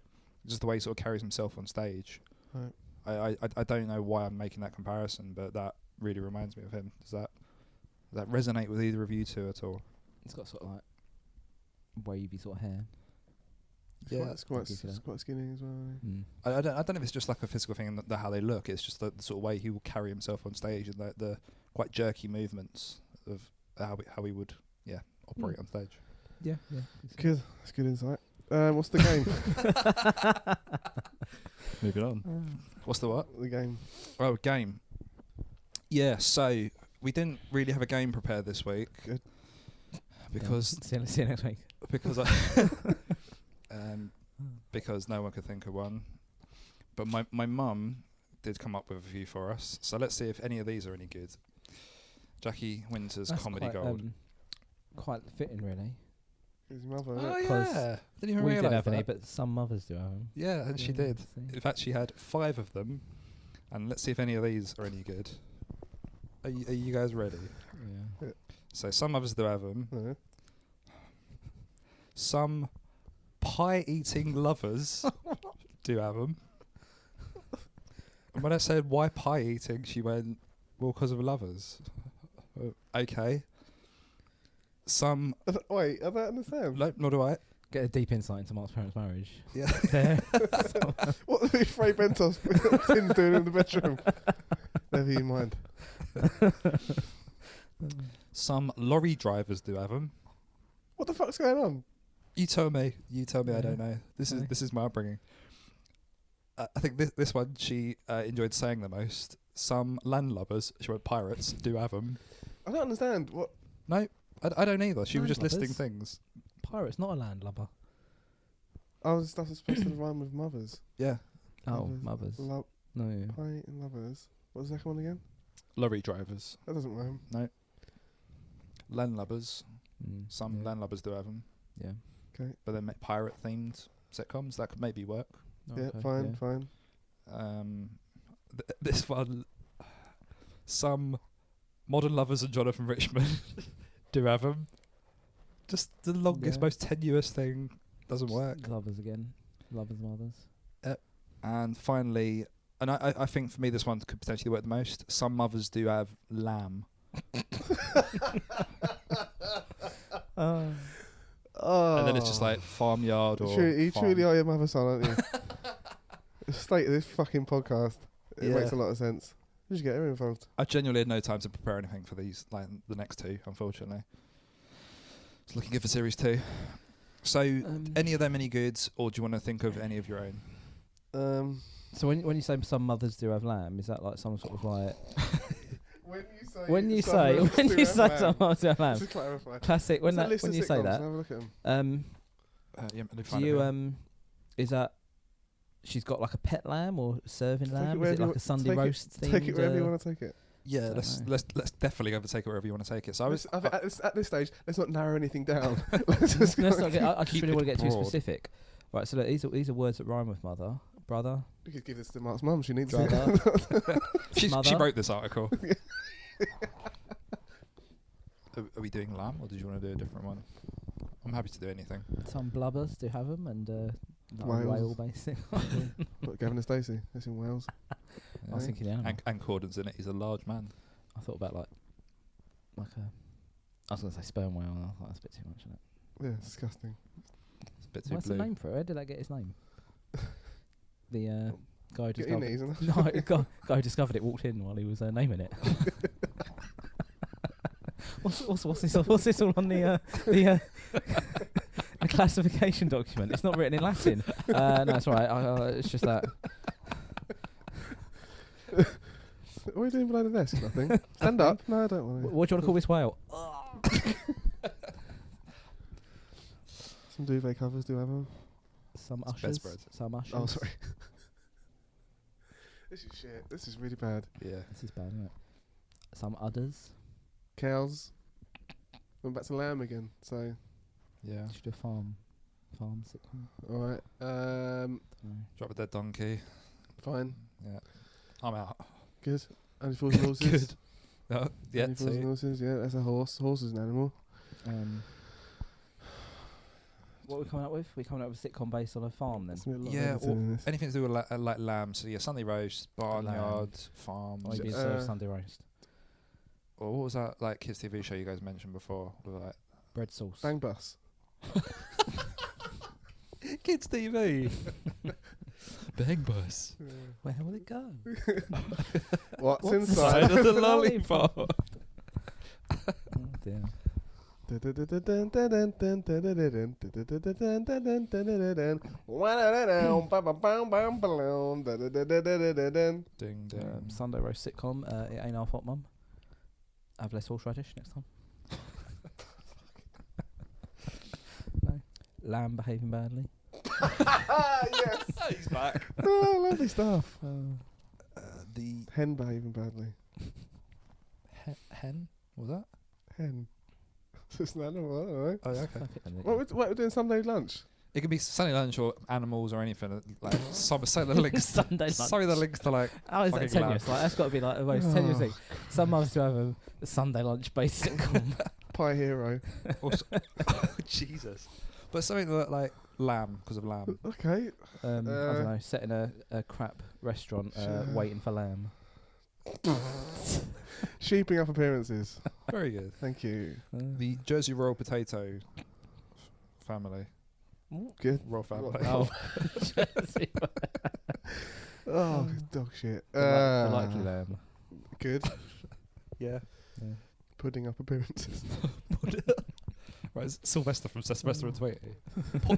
Just the way he sort of carries himself on stage. Right. I don't know why I'm making that comparison, but that really reminds me of him. Does that resonate with either of you two at all? It's got sort of like wavy sort of hair. It's quite skinny as well. I don't know if it's just like a physical thing and how they look. It's just the sort of way he will carry himself on stage and the quite jerky movements of how he would operate on stage. Yeah. Good. That's good insight. What's the game? Moving on. What's the what? The game. Oh, game. Yeah, so we didn't really have a game prepared this week. Good. Because See you next week. because because no one could think of one. But my mum did come up with a few for us. So let's see if any of these are any good. Jackie Winter's That's Comedy quite, Gold. quite fitting, really. His mother. Oh innit? yeah, didn't even We realise didn't have that. any, but some mothers do have them. Yeah, and she Yeah, did. see. In fact, she had 5 of them, and let's see if any of these are any good. Are you guys ready? Yeah. So some mothers do have them. Yeah. Some pie-eating lovers do have them. And when I said why pie-eating, she went, well, because of lovers. Okay. Some... Wait, I don't understand. No, nor do I. Get a deep insight into Mark's parents' marriage. Yeah. There. What are these Frey Bentos pins doing in the bedroom? Never you mind. Some lorry drivers do have them. What the fuck's going on? You tell me. You tell me. I Yeah. don't know. This Okay. is my upbringing. I think this one she enjoyed saying the most. Some landlubbers, she went pirates, do have them. I don't understand. What? No, I don't either. She was just listing Landlubbers? things. Pirate's not a landlubber. Stuff that's supposed to rhyme with mothers. Yeah. Oh, mothers. Love, No, yeah. pie and lovers. What was the second one again? Lorry drivers. That doesn't rhyme. No. Landlubbers. Some yeah. landlubbers do have them. Yeah. Okay. But then pirate themed sitcoms, that could maybe work. Yeah, Okay, fine, yeah. fine. This one, some modern lovers and Jonathan Richman do have them. Just the longest, Yeah. most tenuous thing doesn't work. Lovers again. Lovers, mothers. And finally, and I think for me this one could potentially work the most. Some mothers do have lamb. Oh. And then it's just like farmyard or You farm. truly are your mother's son, aren't you? The state of this fucking podcast. It Yeah. makes a lot of sense. You should get her involved. I genuinely had no time to prepare anything for these, like the next 2, unfortunately. It's looking good for series 2. So, any of them any good, or do you want to think of any of your own? So when you say some mothers do have lamb, is that like some sort of like When you say some mothers do have lamb? Just clarify. Classic. When It's a list when of you say sitcoms, that, have a look at 'em. Yeah, do you is that she's got like a pet lamb or serving Take it lamb? Is wherever it you like a want- Sunday roast thing? Take it wherever you want to take it. Yeah, Don't let's know. let's definitely overtake it wherever you want to take it. So I was I think at this stage, let's not narrow anything down. Let's just Let's not get, I just Keep really it want to get too broad. specific. Right, so look, these are words that rhyme with mother, brother, You could give this to Mark's mum. She needs brother. it. she Mother. wrote this article. Are we doing lamb, or did you want to do a different one? I'm happy to do anything. Some blubbers do have them, and like Whales. whale basically. What, Gavin and Stacey? That's in Wales. I was thinking the animal. And Corden's in it. He's a large man. I thought about like a. I was gonna say sperm whale. And I thought that's a bit too much, isn't it? Yeah, it's disgusting. It's a bit too What's blue. the name for it? Where did that get his name? The guy who Get your discovered. knees and No, the guy who discovered it walked in while he was naming it. what's this all on the classification document? It's not written in Latin. No, it's all right. It's just that. What are you doing below the desk? Nothing. Stand up. No, I don't want to. What do you want to call this whale? Some duvet covers do have them. Some It's ushers. bedspread. Some ushers. Oh, sorry. This is shit. This is really bad. Yeah. This is bad, isn't it? Some udders. Cows. Went back to lamb again. So, Yeah. Should do a farm sitcom. all right. Drop a dead donkey. Fine. Yeah. I'm out. Good. Only fools and horses. Good. Oh, yeah. Only fools and See. horses. Yeah, that's a horse. Horse is an animal. What are we coming up with? We're coming up with a sitcom based on a farm then. There's gonna be a lot of Yeah, editing in this. anything to do with like lamb. So yeah, Sunday roast, barnyard, farms. Or maybe Uh, serve Sunday roast. Or what was that like kids TV show you guys mentioned before? With, like Bread sauce. Bang bus. kids TV. Bang bus. Where will it go? What's What's inside? Side of the lollipop. Oh dear. Ding Ding ding. Sunday roast sitcom. It ain't our fault, Mum. Have less horseradish next time. No. Lamb behaving badly. Yes. He's back. Oh, lovely stuff. The Hen behaving badly. hen. What was that? Hen. It's an animal, I don't know. Oh, yeah, okay. Fuck it, then. What we're doing Sunday lunch? It can be Sunday lunch or animals or anything. Like say the links. Sunday lunch. Sorry, the links to like. How is that fucking tenuous? lamb. Like, that's got to be like the most tenuous thing. Some mothers do have a Sunday lunch based sitcom. Pie Hero. Also, oh, Jesus. But something like lamb because of lamb. Okay. I don't know. Set in a crap restaurant, waiting for lamb. Sheeping up appearances. Very good. Thank you. The Jersey Royal Potato family. Good. Royal family. Oh, Oh, dog shit. the likely lamb. Good. Yeah. Pudding up appearances. Right, it's Sylvester from Sylvester and Tweety.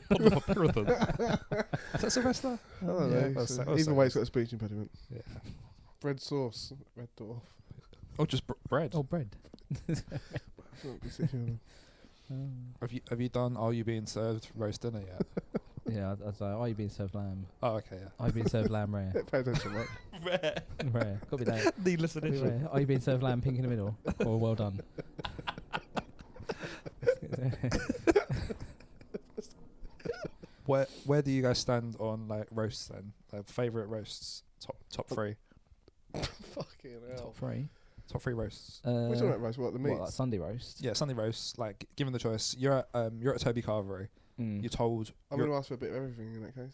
Put up a Puritan. Is that Sylvester? I don't Yeah, know. that's- So that's either way, it's got a speech impediment. Yeah. Bread sauce. Red dwarf. Oh, just bread. Oh, bread. Won't be sick of them. Have you done Are You Being Served roast dinner yet? Yeah, I don't know. Are you being served lamb? Oh, okay, yeah. Are you being served lamb rare? Pay attention, mate. Rare. Rare. Got to be that. Needless Gotta be addition. rare. Are you being served lamb pink in the middle? Or well done? Where do you guys stand on like roasts then? Like favourite roasts? Top three. Fucking hell. Top three. Top three roasts. We're talking about roast, what, the meats? What, like Sunday roast? Yeah, Sunday roasts. Like given the choice, you're at Toby Carvery. Mm. You're told. I'm going to ask for a bit of everything in that case.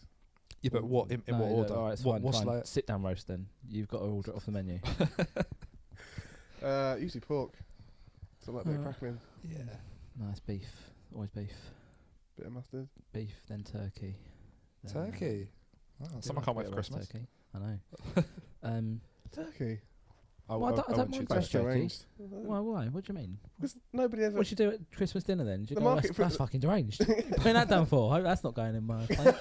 Yeah, but what in what order? All right, it's What's fine. like? Sit down roast then. You've got to order it off the menu. Usually pork. So like a bit of crackling. Yeah. Nice beef. Always beef. Bit of mustard. Beef, then turkey. Then, Turkey. Oh, someone can't wait for roast Christmas. Turkey. I know. Turkey. I Well, I don't wouldn't mind choose roast that. turkey. Deranged. Why? What do you mean? Because nobody ever... What should you do at Christmas dinner then? Do you The go, market that's, for that's the- fucking deranged. Putting that down for? Hope that's not going in my plate.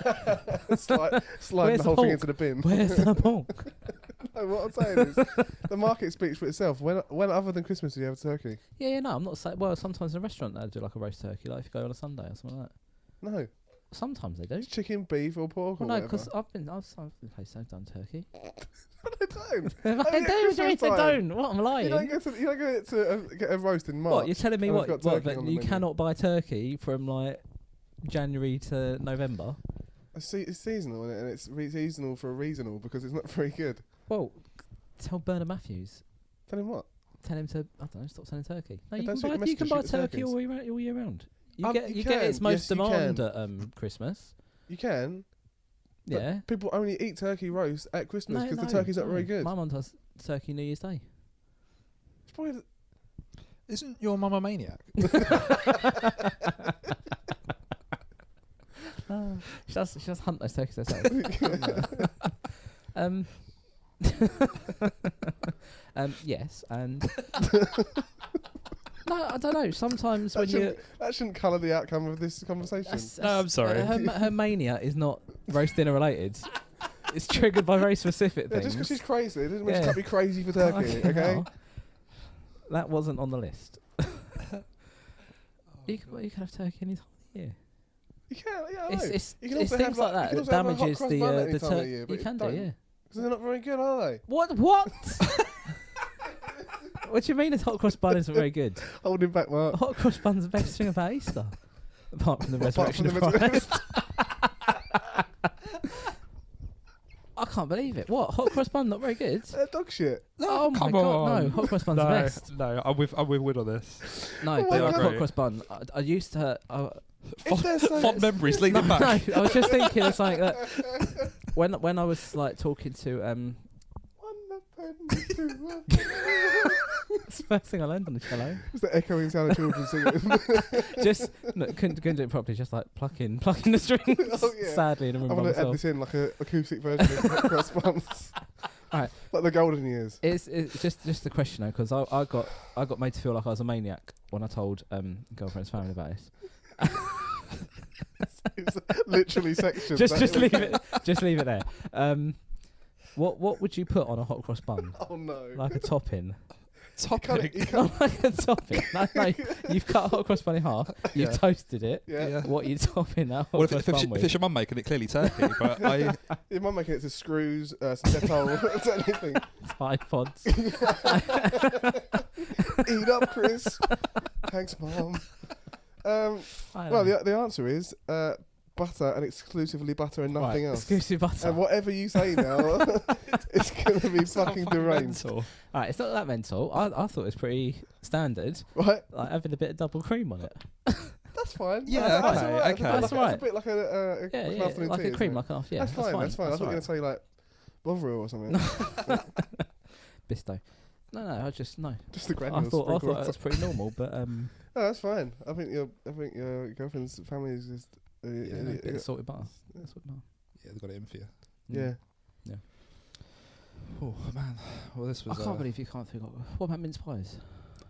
sliding Where's the whole the thing pork? into the bin. Where's the pork? No, what I'm saying is, the market speaks for itself. When other than Christmas do you have a turkey? Yeah, no, I'm not saying. Well, sometimes in a restaurant they do like a roast turkey, like if you go on a Sunday or something like that. No. Sometimes they do. It's chicken, beef, or pork, Well, or no, whatever. because I've been places I've done turkey. They don't. They Only at don't. What do you mean Christmas they time. don't? What, I'm lying? You don't get to get a roast in March. What, you're telling me and what we've got turkey that on the you menu. cannot buy turkey from like January to November? It's seasonal, isn't it? And it's seasonal for a reasonable because it's not very good. Well, tell Bernard Matthews. Tell him what? Tell him to, I don't know, stop selling turkey. No, Yeah, you don't can shoot buy messages, shoot the turkey turkeys. all year round. You You get can. its most Yes, you demand can. at Christmas. You can. But Yeah. people only eat turkey roast at Christmas No, because no, the turkey's not no. very good. My mum does turkey New Year's Day. It's probably Isn't your mum a maniac? She does hunt those turkeys herself. Yes, and no, I don't know. Sometimes when you that shouldn't colour the outcome of this conversation. No, I'm sorry. Her mania is not roast dinner related. It's triggered by very specific Yeah, things. just because she's crazy, it doesn't mean she Yeah. can't be crazy for turkey, okay? hell. That wasn't on the list. You can have turkey any time of the year. You can, yeah, I know. It's You can it's also have, things like you that can that also have a hot damages cross the bun any the time of turkey. year, but You can don't. do, yeah. Because they're not very good, are they? What? What do you mean a hot cross bun isn't very good? Holding back, Mark. A hot cross bun's the best thing about Easter. Apart from the Apart from resurrection of the Christ. I can't believe it. What? Hot cross bun not very good? Dog shit. Oh my come god, on. no. Hot cross bun's the best. No, I'm with Wood on this. No, Oh but my like God. hot cross bun. I used to... If they're so- Fond memories leading no, back. I was just thinking of something that... When I was like talking to... It's the first thing I learned on the cello. It's the echoing sound of children singing. Just no, couldn't do it properly. Just like plucking the strings. Oh, yeah. Sadly, in a room I'm by going to add myself. this in like a acoustic version of Hot Cross Buns. Right. Like the golden years. It's just a question though, because I got made to feel like I was a maniac when I told girlfriend's family about this. It's literally sections. just leave it there. What would you put on a hot cross bun? Oh no. Like a topping? topping. Not like a topping. No, you've cut a hot cross bun in half. You've toasted it. Yeah. What are you topping that hot Well, cross if bun with? it's your mum making it, clearly turkey. But I, Your mum making it to screws, some Dettol, anything. Tide pods. Eat up, Chris. Thanks, Mum. Well, the answer is butter and exclusively butter and nothing else. Exclusive butter. And whatever you say now, it's going to be fucking deranged. Alright, it's not that mental. I thought it was pretty standard. Right? Like having a bit of double cream on it. That's fine. Yeah, that's okay, all right. okay. That's That's right. It's a bit like a Yeah, like an yeah, afternoon like tea, a cream, isn't it? like an off. Yeah, that's fine. That's fine. I thought you were going to say like Bovril or something. Bisto. No, I just no. Just the I granules. thought sprinkled that was pretty normal, but No, that's fine. I think your girlfriend's family is just. a bit of salted butter. Salted butter. yeah, they got it in for you. Yeah. Oh man, well this was. I can't believe you can't think of. What about mince pies?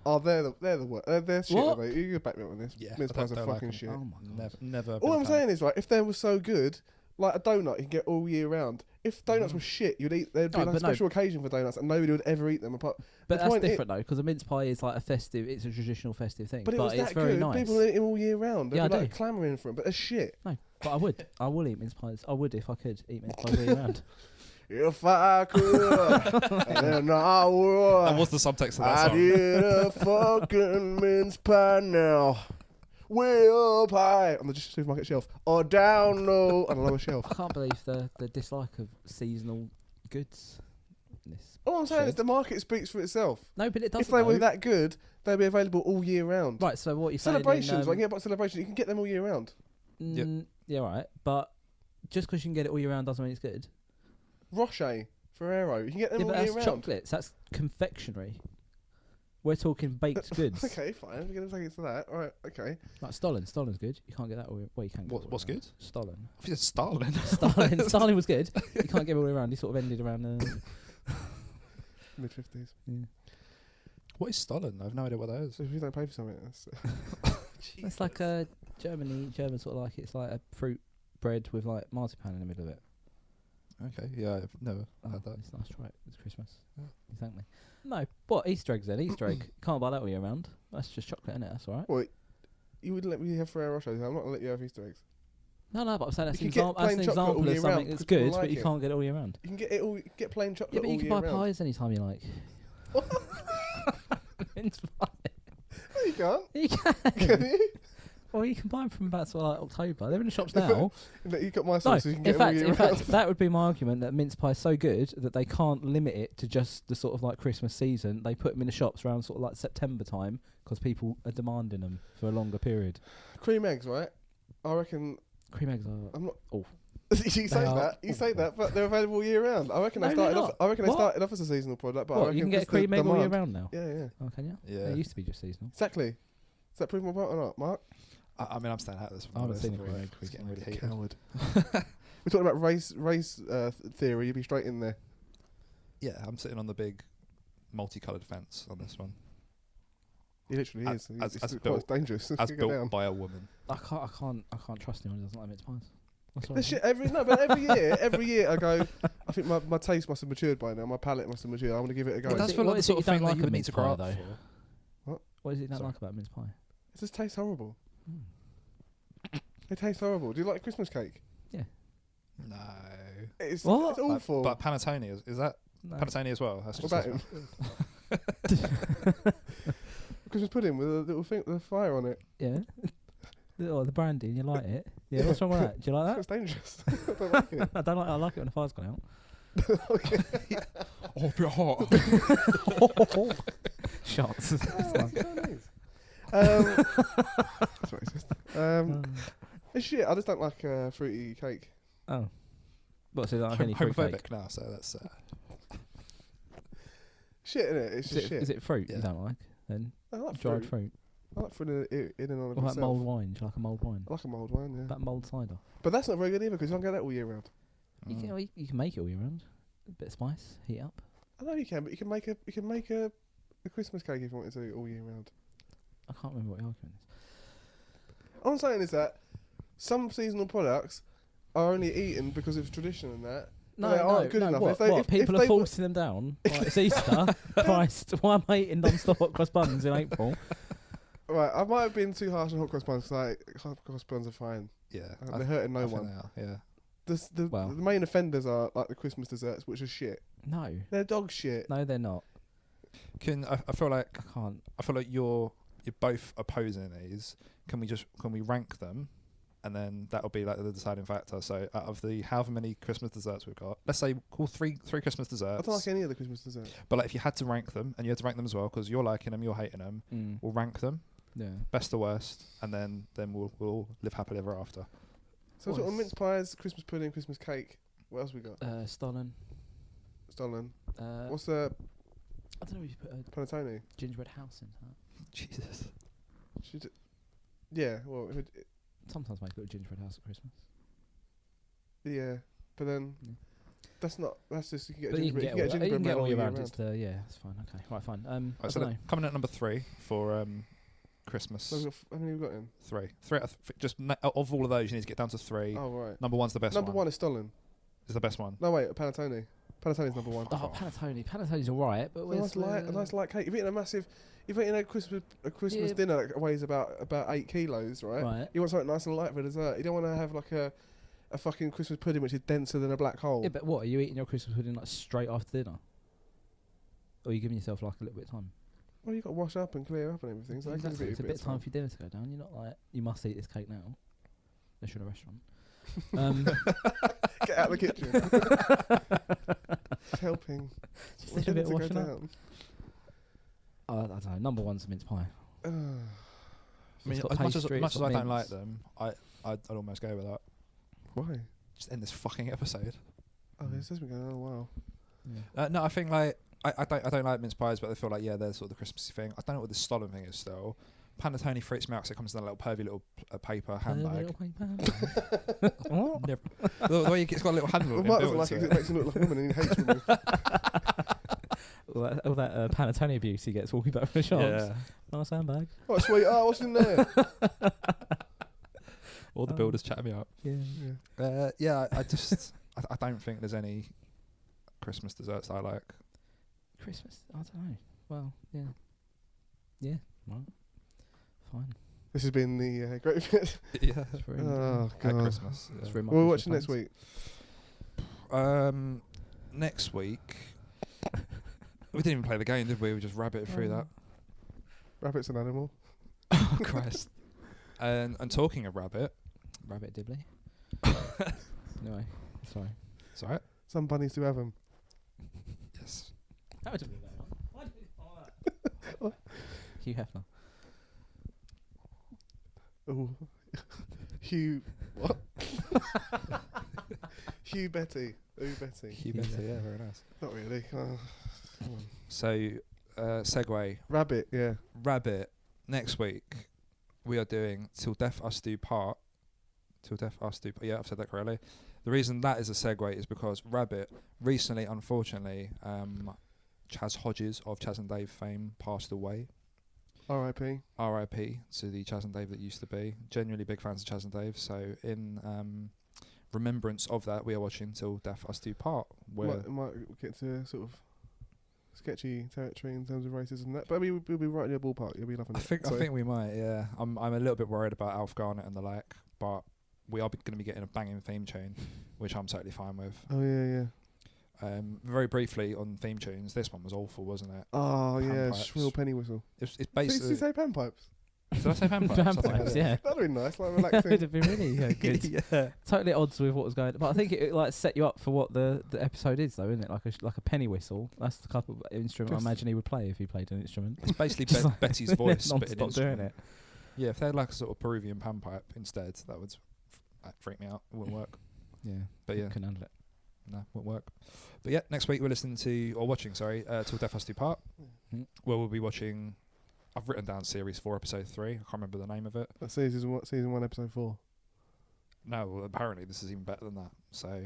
Oh, they're the worst. They're shit. What? Aren't they? You can back me up on this. Yeah, Mince I don't- pies are don't like fucking them. shit. Oh my god. Never. All I'm saying is, right, if they were so good, like a donut, you can get all year round. If donuts were shit, you'd eat. There'd be No, like a but no. special occasion for donuts, and nobody would ever eat them. Apart, But the that's point different though, because a mince pie is like a festive. It's a traditional festive thing. But it was it's that very good. nice. People eat them all year round. They'd Yeah, be I like do. clamouring for them, but they're shit. No, but I would. I will eat mince pies. I would if I could eat mince pies all year round. If I could, then I would. That was the subtext of that I song. did a fucking mince pie now. Way up high on the supermarket shelf, or down low on a lower shelf. I can't believe the dislike of seasonal goods. All I'm saying is Shed. the market speaks for itself. No, but it doesn't. If they were though. that good, they'd be available all year round. Right, so what you're saying? Celebrations, like about celebrations, you can get them all year round. Yeah, right. But just because you can get it all year round doesn't mean it's good. Rocher, Ferrero, you can get them Yeah, all but year that's round. chocolates. That's confectionery. We're talking baked goods. Okay, fine. We're going to take it to that. All right, okay. Like Stollen. Stollen's good. You can't get that all year. Well, you can. Get it all What's year good? round. Stollen. I think it's Stalin. Stalin was good. You can't get it all year round. He sort of ended around. Mid-50s. Yeah. What is Stalin? I have no idea what that is. So if you don't pay for something, that's... It's like a German sort of like it's like a fruit bread with like marzipan in the middle of it. Okay, yeah, I've never had that. It's nice, try it. It's Christmas. Exactly. No, what Easter eggs then? Easter egg can't buy that all year round. That's just chocolate, isn't it? That's all right. Well, you wouldn't let me have Ferrero Rocher. I'm not going to let you have Easter eggs. No, but I'm saying that's, You can get that's an plain chocolate all example of year something round that's 'cause people good, like but you it. can't get it all year round. You can get it all. Get plain chocolate Yeah, but all you can year buy round. pies anytime you like. Mince pie. No, you can't. You can. Can you? Well, you can buy them from about sort of like October. They're in the shops now. You got my No, sauce, so you can in get them all fact, year in round. fact, that would be my argument that mince pie is so good that they can't limit it to just the sort of like Christmas season. They put them in the shops around sort of like September time because people are demanding them for a longer period. Cream eggs, right? I reckon. Cream eggs are. I'm not. Oh. You say are that. You say that, but they're available all year round. I reckon No, they they're started off. not. I reckon they What? started off as a seasonal product, but I What, reckon you can get a just the cream egg all year demand- round now? Yeah, yeah. Oh, can you? Yeah. It used to be just seasonal. Exactly. Does that prove my point or not, Mark? I mean, I'm staying out of this one. I haven't This seen is a cream really- egg It's getting really heated. Coward. We're talking about race theory. You'd be straight in there. Yeah, I'm sitting on the big multicoloured fence on this one. He literally As- is. as It's built- quite dangerous. As You go down. built by a woman. I can't trust anyone who doesn't like mince pies. That's all The right. shit every year I go. I think my taste must have matured by now. My palate must have matured. I want to give it a go. What That's is it- for what like the is it sort you of thing don't that like you a would need mince to grow pie, up though? for. What is it you don't Sorry. like about mince pie? It just tastes horrible. It tastes horrible. Do you like Christmas cake? Yeah. No. It's What? It's awful. But panettone is that No. panettone as well? That's What just about him? Christmas pudding with a little thing with a fire on it. Yeah. Oh, the brandy, and you like it? Yeah. What's wrong with that? Do you like It's that? dangerous. I don't like it. I don't like. I like it when the fire's gone out. Oh, a bit hot. Shots. Chinese. That's racist. It's shit. I just don't like fruity cake. Oh. What's it like? Any fruit cake? Homophobic now, so that's. Shit, innit? It's just shit. Is it fruit Yeah. you don't like? Then I like dried fruit. fruit. I like fruit in and on of What about myself. mulled wine? Do you like a mulled wine? I like a mulled wine, yeah. About mulled cider? But that's not very good either because you don't get that all year round. You can make it all year round. A bit of spice, heat it up. I know you can, but you can make a Christmas cake if you wanted to all year round. I can't remember what the argument is. All I'm saying is that some seasonal products are only eaten because of tradition and that. But they aren't good enough. What, people are forcing them down? Like, it's Easter. Christ, why am I eating non-stop hot cross buns in April? Right, I might have been too harsh on hot cross buns. Like hot cross buns are fine. Yeah, They're hurting no I think one. they are, yeah. The main offenders are like the Christmas desserts, which are shit. No, They're dog shit. no, they're not. I feel like I can't. I feel like you're both opposing these. Can we rank them, and then that'll be like the deciding factor. So out of the however many Christmas desserts we've got, let's say call three Christmas I desserts. don't like any of the Christmas desserts. But like if you had to rank them, and you had to rank them as well, because you're liking them, you're hating them, we'll rank them Yeah. best to worst, and then we'll live happily ever after. So sort of mince pies, Christmas pudding, Christmas cake. What else we got? Stollen. Stolen. Uh, What's the I don't know if you put a panettone? gingerbread house in that. Jesus. Yeah. Well, Sometimes make a little gingerbread house at Christmas. yeah. But then that's just you can get a But you can gingerbread. get, You can get a gingerbread all man year all round. year Just yeah, that's fine. Okay, right, fine. I Right, so don't know. coming at number 3 for Christmas. How many have we got in? 3. Just of all of those, you need to get down to 3. Oh right. Number 1's the best Number one. 1 is Stolen. Is the best one. No wait, panettone. Panettone's number 1. Oh, panettone. Panettone's alright, but It's a nice light cake. You've eaten a Christmas Yeah. dinner that weighs about 8 kilos, right? Right. You want something nice and light for dessert. You don't want to have like a fucking Christmas pudding which is denser than a black hole. Yeah, but what, are you eating your Christmas pudding like straight after dinner? Or are you giving yourself like a little bit of time? Well, you've got to wash up and clear up and everything. So Exactly. it's It's a bit of time for your dinner to go down. You're not like, you must eat this cake now. Unless you're in a restaurant. Get out of the kitchen. Just helping. Just Want a bit of dinner to washing go up. down. I don't know. Number 1's mince pie. I mean, It's got as much pastry, as it's I got don't like mince. them, I'd almost go with that. Why? Just end this fucking episode. Oh, this has been going on a while. Yeah. No, I think like I don't like mince pies, but I feel like they're sort of the Christmassy thing. I don't know what the Stollen thing is still. Panettone freaks me out 'cause it comes in a little pervy little paper handbag. What? Never. the way it's got a little handle. Well, Mark built doesn't like it into 'cause it makes him look like a woman and he hates women. All that panettone abuse he gets walking back from the shops. Yeah. Nice handbag. Oh, sweetheart, what's in there? All the builders chatting me up. Yeah. I just I don't think there's any Christmas desserts I like. Christmas? I don't know. Well, yeah. Yeah, right. Fine. This has been the great bit. Yeah. It's ruined. Oh, At God. Christmas. It's Yeah. ruined my What are we Christmas watching next plans. week? Next week we didn't even play the game, did we? We just rabbited through that. Rabbit's an animal. Oh Christ. And talking of rabbit, Rabbit Dibley. Anyway, sorry. it's alright. Some bunnies do have them. Yes. That would be that one. Why did you follow that? Hugh Hefner. Oh, Hugh. What? Hugh Betty. Ooh, Betty. Hugh Betty, yeah, very nice. Not really. Come on. So, segue. Rabbit, yeah. Rabbit. Next week, we are doing Till Death Us Do Part. Till Death Us Do. Yeah, I've said that correctly. The reason that is a segue is because Rabbit recently, unfortunately, Chaz Hodges of Chaz and Dave fame passed away. R.I.P. R.I.P. to the Chaz and Dave that used to be. Genuinely big fans of Chaz and Dave. So in remembrance of that, we are watching Till Death Us Do Part. Where Might get to sort of sketchy territory in terms of racism and that, but I mean, we'll be right in your ballpark. You'll be loving I it. think we might. Yeah, I'm a little bit worried about Alf Garnett and the like, but we are going to be getting a banging theme tune, which I'm totally fine with. Oh yeah. Very briefly on theme tunes, this one was awful, wasn't it? Oh yeah, Panpipes. shrill penny whistle. It's Did basically. you say panpipes? Did I say panpipes? I think I Panpipes, did. yeah. That'd be nice, like That would relaxing. have been really good. Yeah. Totally at odds with what was going on. But I think it like set you up for what the episode is, though, isn't it? Like a penny whistle. That's the type of instrument I imagine he would play if he played an instrument. It's basically Just like Betty's voice, but an non-stop doing instrument. it. Yeah, if they had like a sort of Peruvian panpipe instead, that would freak me out. It wouldn't work. Yeah, But yeah, couldn't handle it. no, wouldn't work. But yeah, next week we're listening to, or watching, sorry, Till Death Us Do Part, where we'll be watching, I've written down Series 4, Episode 3. I can't remember the name of it. That's season 1, episode 4. No, well, apparently this is even better than that. So,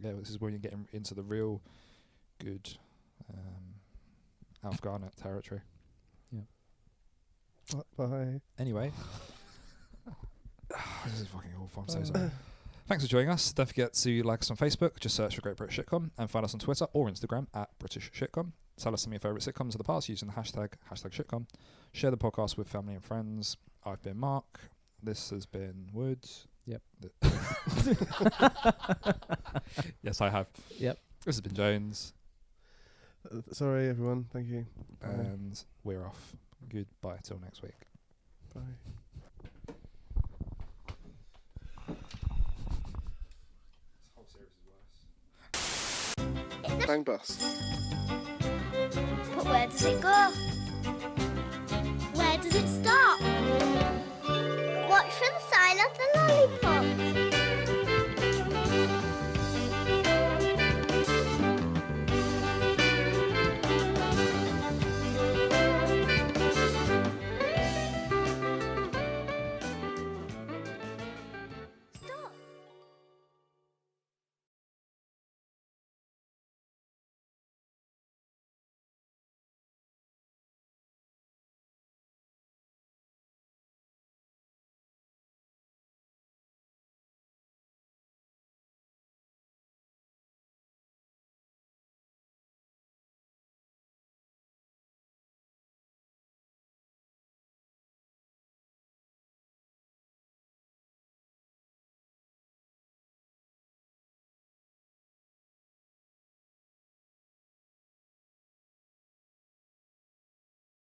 yeah, this is when you're getting into the real good Alf Garnett territory. Bye. Anyway. This is fucking awful. I'm so sorry. Thanks for joining us. Don't forget to like us on Facebook. Just search for Great British Shitcom and find us on Twitter or Instagram at British Shitcom. Tell us some of your favourite sitcoms of the past using the hashtag Shitcom. Share the podcast with family and friends. I've been Mark. This has been Woods. Yep. Yes, I have. Yep. This has been Jones. Sorry, everyone. Thank you. Bye. And we're off. Goodbye till next week. Bye. This whole series is worse. Bang bus. But where does it go? Where does it stop? Watch for the sign of the lollipop.